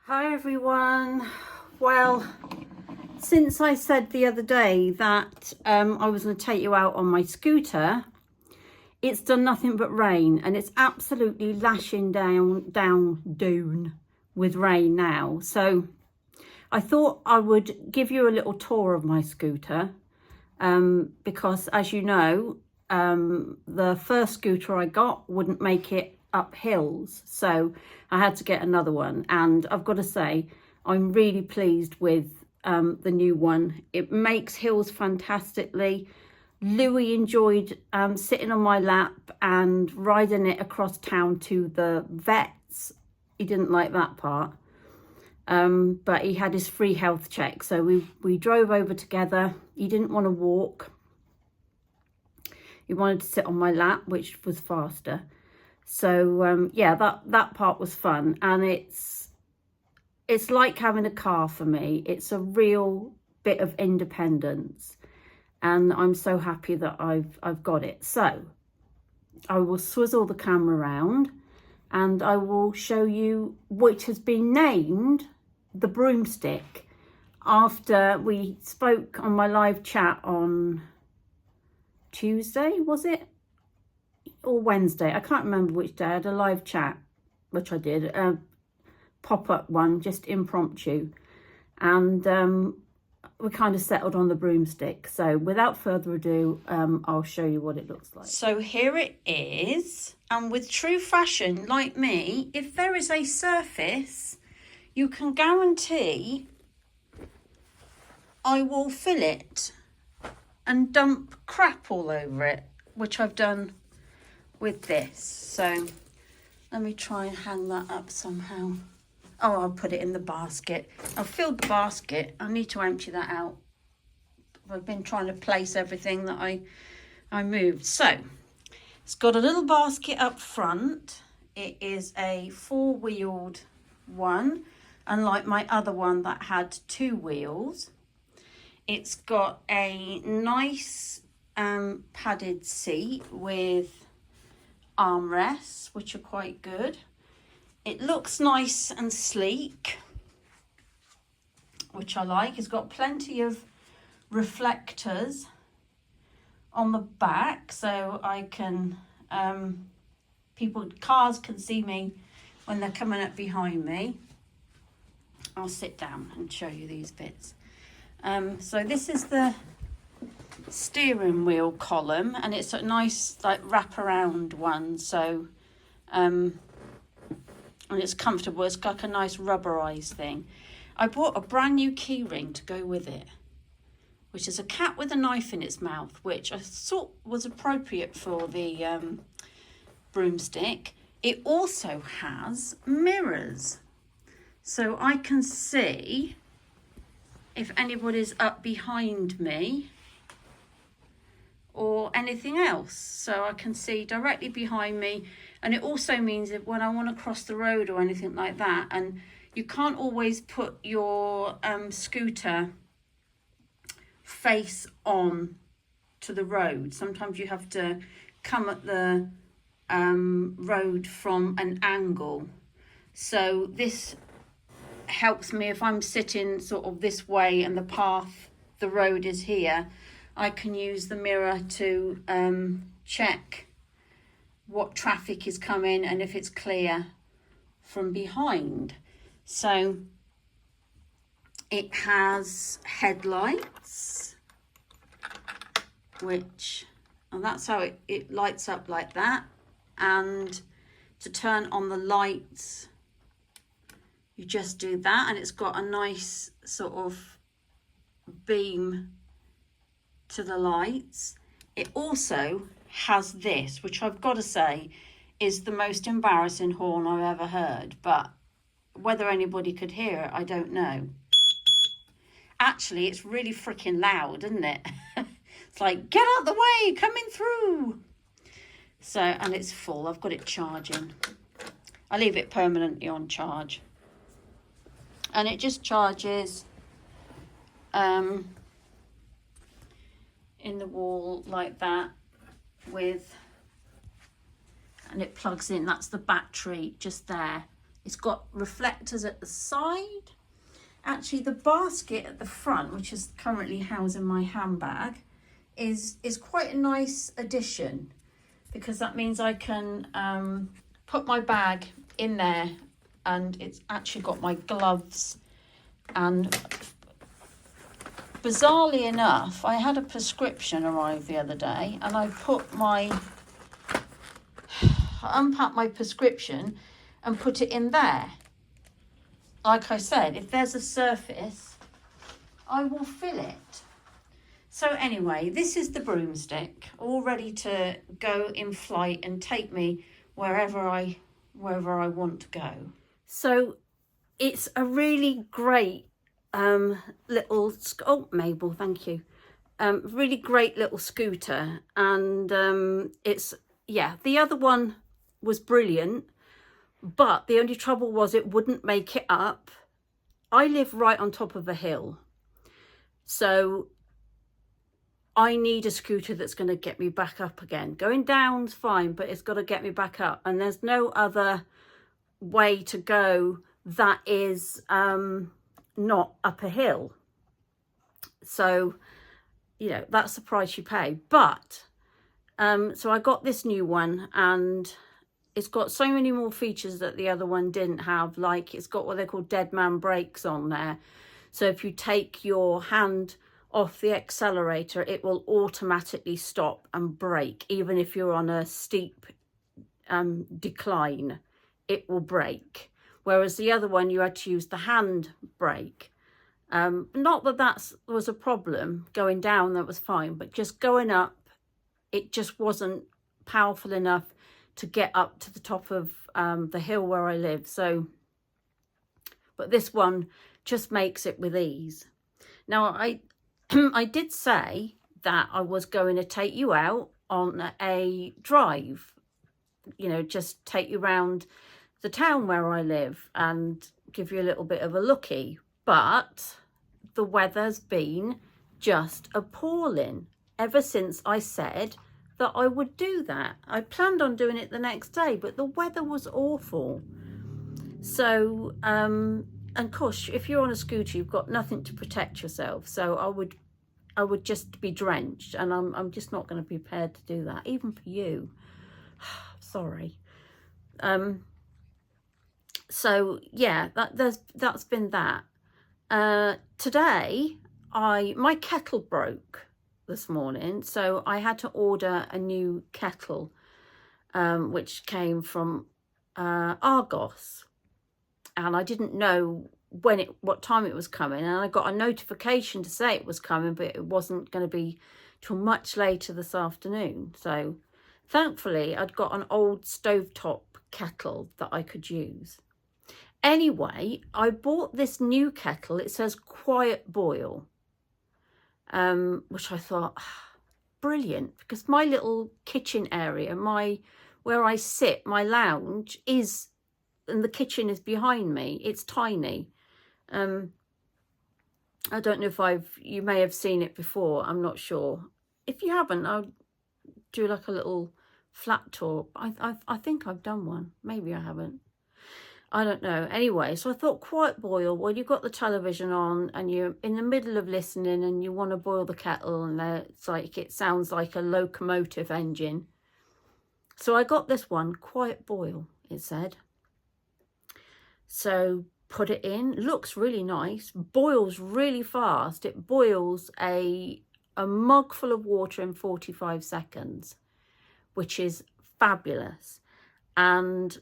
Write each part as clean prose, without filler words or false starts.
Hi everyone. Well, since I said the other day that I was going to take you out on my scooter, it's done nothing but rain, and it's absolutely lashing down with rain now. So I thought I would give you a little tour of my scooter because, as you know, the first scooter I got wouldn't make it up hills, so I had to get another one, and I've got to say I'm really pleased with the new one. It makes hills fantastically. Louis enjoyed sitting on my lap and riding it across town to the vets. He didn't like that part, but he had his free health check, so we drove over together. He didn't want to walk. He wanted to sit on my lap, which was faster. So yeah, that part was fun, and it's like having a car for me. It's a real bit of independence, and I'm so happy that I've got it. So I will swizzle the camera around and I will show you which has been named the Broomstick after we spoke on my live chat on Tuesday, was it? Or Wednesday, I can't remember which day. I had a live chat, which I did, a pop-up one, just impromptu, and we kind of settled on the Broomstick. So without further ado, I'll show you what it looks like. So here it is, and with true fashion like me, if there is a surface, you can guarantee I will fill it and dump crap all over it, which I've done with this. So let me try and hang that up somehow. Oh, I'll put it in the basket. I've filled the basket. I need to empty that out. I've been trying to place everything that I moved. So it's got a little basket up front. It is a four-wheeled one, unlike my other one that had two wheels. It's got a nice padded seat with armrests, which are quite good. It looks nice and sleek, which I like. It's got plenty of reflectors on the back, so I can cars can see me when they're coming up behind me. I'll sit down and show you these bits. So this is the steering wheel column, and it's a nice like wraparound one, so and it's comfortable. It's like a nice rubberized thing. I bought a brand new key ring to go with it, which is a cat with a knife in its mouth, which I thought was appropriate for the Broomstick. It also has mirrors, so I can see if anybody's up behind me or anything else, so I can see directly behind me. And it also means that when I want to cross the road or anything like that, and you can't always put your scooter face on to the road. Sometimes you have to come at the road from an angle, so this helps me if I'm sitting sort of this way and the road is here. I can use the mirror to check what traffic is coming and if it's clear from behind. So it has headlights, and that's how it lights up like that. And to turn on the lights, you just do that, and it's got a nice sort of beam to the lights. It also has this, which I've got to say is the most embarrassing horn I've ever heard, but whether anybody could hear it, I don't know. Actually, it's really freaking loud, isn't it? It's like, get out the way, coming through. So, and it's full. I've got it charging. I leave it permanently on charge, and it just charges in the wall like that and it plugs in. That's the battery just there. It's got reflectors at the side. Actually, the basket at the front, which is currently housing my handbag, is quite a nice addition, because that means I can put my bag in there, and it's actually got my gloves. And bizarrely enough, I had a prescription arrive the other day, and I unpacked my prescription and put it in there. Like I said, if there's a surface, I will fill it. So anyway, this is the broomstick, all ready to go in flight and take me wherever I want to go. So it's a really great little, oh Mabel, thank you. Really great little scooter, and it's, yeah, the other one was brilliant, but the only trouble was it wouldn't make it up. I live right on top of a hill, so I need a scooter that's going to get me back up again. Going down's fine, but it's got to get me back up, and there's no other way to go that is not up a hill. So, you know, that's the price you pay. But so I got this new one, and it's got so many more features that the other one didn't have. Like, it's got what they call dead man brakes on there. So if you take your hand off the accelerator, it will automatically stop and brake. Even if you're on a steep decline, it will brake. Whereas the other one, you had to use the hand brake. Not that that was a problem. Going down, that was fine. But just going up, it just wasn't powerful enough to get up to the top of the hill where I live. So, but this one just makes it with ease. Now, I did say that I was going to take you out on a drive, you know, just take you around the town where I live and give you a little bit of a looky. But the weather's been just appalling ever since I said that I would do that. I planned on doing it the next day, but the weather was awful. So, and of course, if you're on a scooter, you've got nothing to protect yourself. So I would just be drenched, and I'm just not going to be prepared to do that, even for you. Sorry. So yeah, that's been that. Today, my kettle broke this morning, so I had to order a new kettle, which came from Argos, and I didn't know what time it was coming, and I got a notification to say it was coming, but it wasn't going to be till much later this afternoon. So thankfully I'd got an old stovetop kettle that I could use. Anyway, I bought this new kettle. It says Quiet Boil, which I thought, brilliant, because my little kitchen area, where I sit, my lounge is, and the kitchen is behind me. It's tiny. I don't know if you may have seen it before. I'm not sure. If you haven't, I'll do like a little flat tour. I think I've done one. Maybe I haven't. I don't know. Anyway, so I thought Quiet Boil, well, you've got the television on and you're in the middle of listening and you want to boil the kettle, and it's like, it sounds like a locomotive engine. So I got this one, Quiet Boil, it said. So put it in, looks really nice, boils really fast. It boils a mug full of water in 45 seconds, which is fabulous. And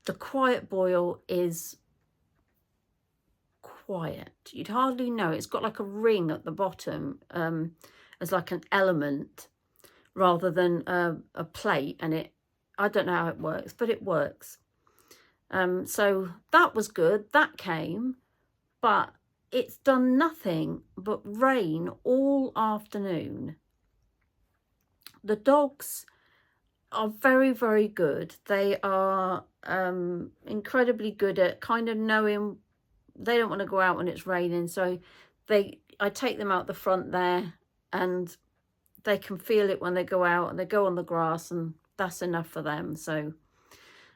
the Quiet Boil is quiet. You'd hardly know. It's got like a ring at the bottom as like an element rather than a plate. And I don't know how it works, but it works. So that was good. That came, but it's done nothing but rain all afternoon. The dogs are very, very good. They are incredibly good at kind of knowing they don't want to go out when it's raining. So I take them out the front there, and they can feel it when they go out, and they go on the grass, and that's enough for them. So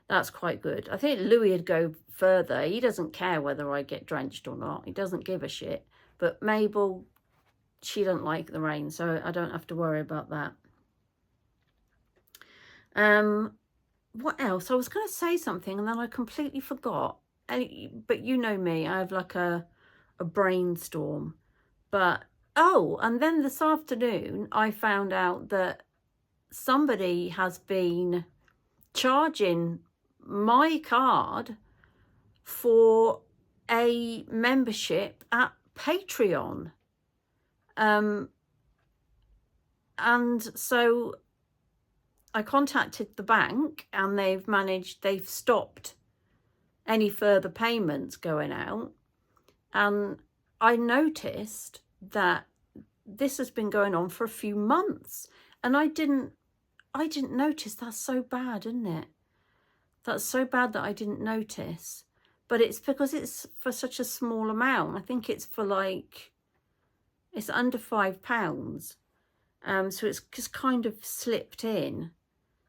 That's quite good. I think Louis would go further. He doesn't care whether I get drenched or not. He doesn't give a shit. But Mabel, she doesn't like the rain, so I don't have to worry about that. What else? I was going to say something and then I completely forgot. But you know me, I have like a brainstorm. But, oh, and then this afternoon, I found out that somebody has been charging my card for a membership at Patreon. And so I contacted the bank and they've stopped any further payments going out. And I noticed that this has been going on for a few months and I didn't notice. That's so bad, isn't it? That's so bad that I didn't notice. But it's because it's for such a small amount. I think it's for like, it's under £5. So it's just kind of slipped in.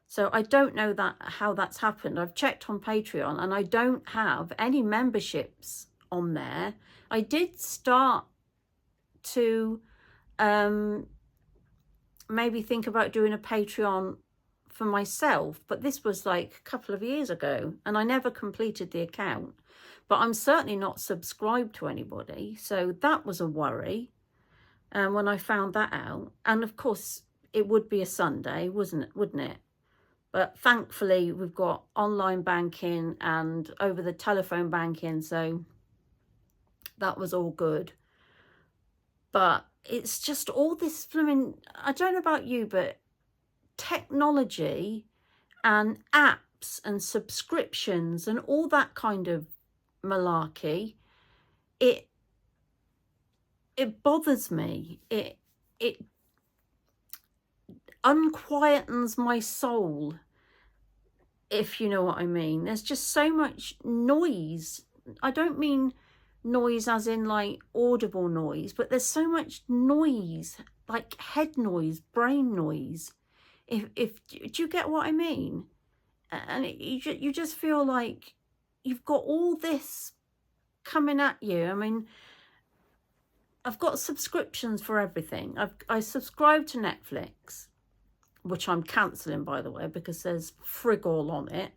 So I don't know how that's happened. I've checked on Patreon and I don't have any memberships on there. I did start to maybe think about doing a Patreon for myself, but this was like a couple of years ago and I never completed the account. But I'm certainly not subscribed to anybody, so that was a worry when I found that out. And of course it would be a Sunday, wouldn't it? But thankfully we've got online banking and over the telephone banking, so that was all good. But it's just all this flipping, I don't know about you, but technology and apps and subscriptions and all that kind of malarkey, it bothers me. It unquietens my soul, if you know what I mean. There's just so much noise. I don't mean noise as in like audible noise, but there's so much noise, like head noise, brain noise. If do you get what I mean? And you just feel like you've got all this coming at you. I mean, I've got subscriptions for everything. I subscribe to Netflix, which I'm cancelling, by the way, because there's frig all on it.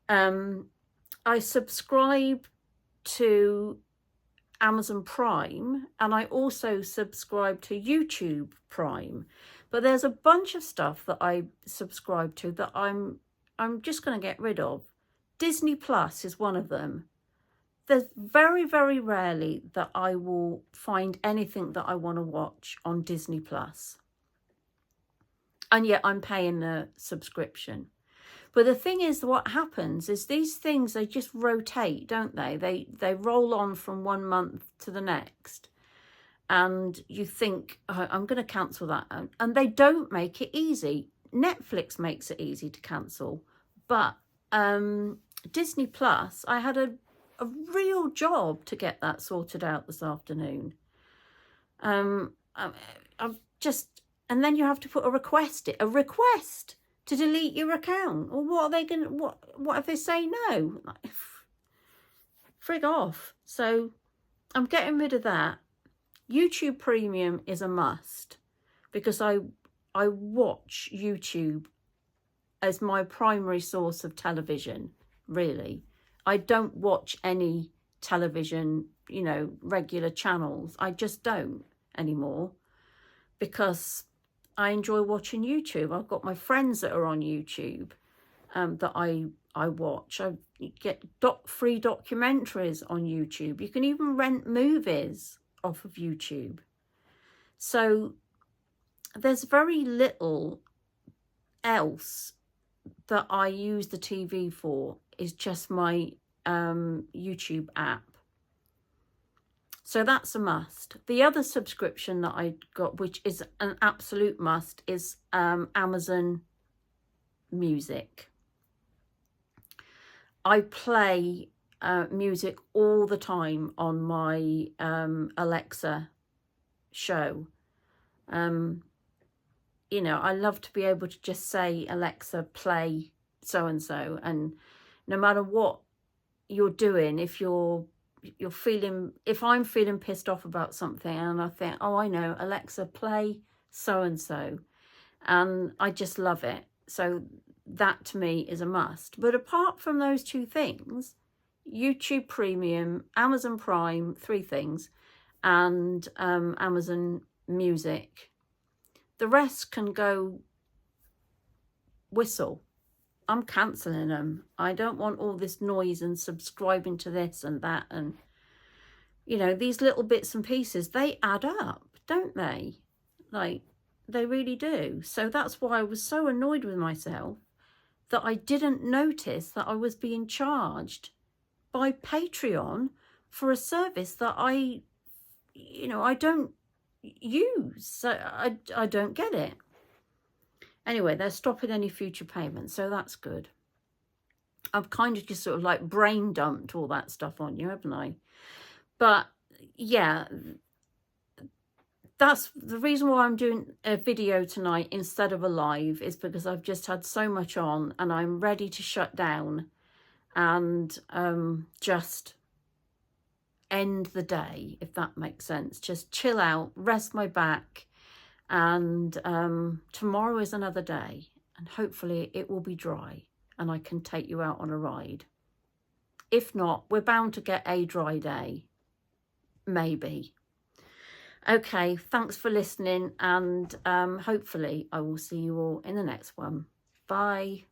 I subscribe to Amazon Prime and I also subscribe to YouTube Prime. But there's a bunch of stuff that I subscribe to that I'm just going to get rid of. Disney Plus is one of them. There's very, very rarely that I will find anything that I want to watch on Disney Plus. And yet I'm paying the subscription. But the thing is, what happens is these things, they just rotate, don't they? They roll on from one month to the next. And you think, oh, I'm going to cancel that. And they don't make it easy. Netflix makes it easy to cancel. But Disney Plus, I had a real job to get that sorted out this afternoon. I've just, and then you have to put a request to delete your account. Or what are they going to, what if they say no? Like, frig off. So I'm getting rid of that. YouTube Premium is a must because I watch YouTube as my primary source of television, really. I don't watch any television, you know, regular channels. I just don't anymore because I enjoy watching YouTube. I've got my friends that are on YouTube that I watch. I get free documentaries on YouTube. You can even rent movies off of YouTube. So there's very little else that I use the TV for. Is just my YouTube app. So that's a must. The other subscription that I got, which is an absolute must, is Amazon Music. I play music all the time on my Alexa show. You know, I love to be able to just say, Alexa, play so-and-so, and no matter what you're doing, if you're feeling, if I'm feeling pissed off about something and I think, oh, I know, Alexa, play so and so, and I just love it. So that to me is a must. But apart from those two things, YouTube Premium, Amazon Prime, 3 things, and Amazon Music, the rest can go whistle. I'm cancelling them. I don't want all this noise and subscribing to this and that, and you know, these little bits and pieces, they add up, don't they? Like, they really do. So that's why I was so annoyed with myself that I didn't notice that I was being charged by Patreon for a service that I don't use. So I don't get it. Anyway, they're stopping any future payments, so that's good. I've kind of just sort of like brain dumped all that stuff on you, haven't I? But yeah, that's the reason why I'm doing a video tonight instead of a live, is because I've just had so much on and I'm ready to shut down and just end the day, if that makes sense. Just chill out, rest my back, and tomorrow is another day, and hopefully it will be dry and I can take you out on a ride. If not, we're bound to get a dry day, maybe. Okay, thanks for listening, and hopefully I will see you all in the next one. Bye.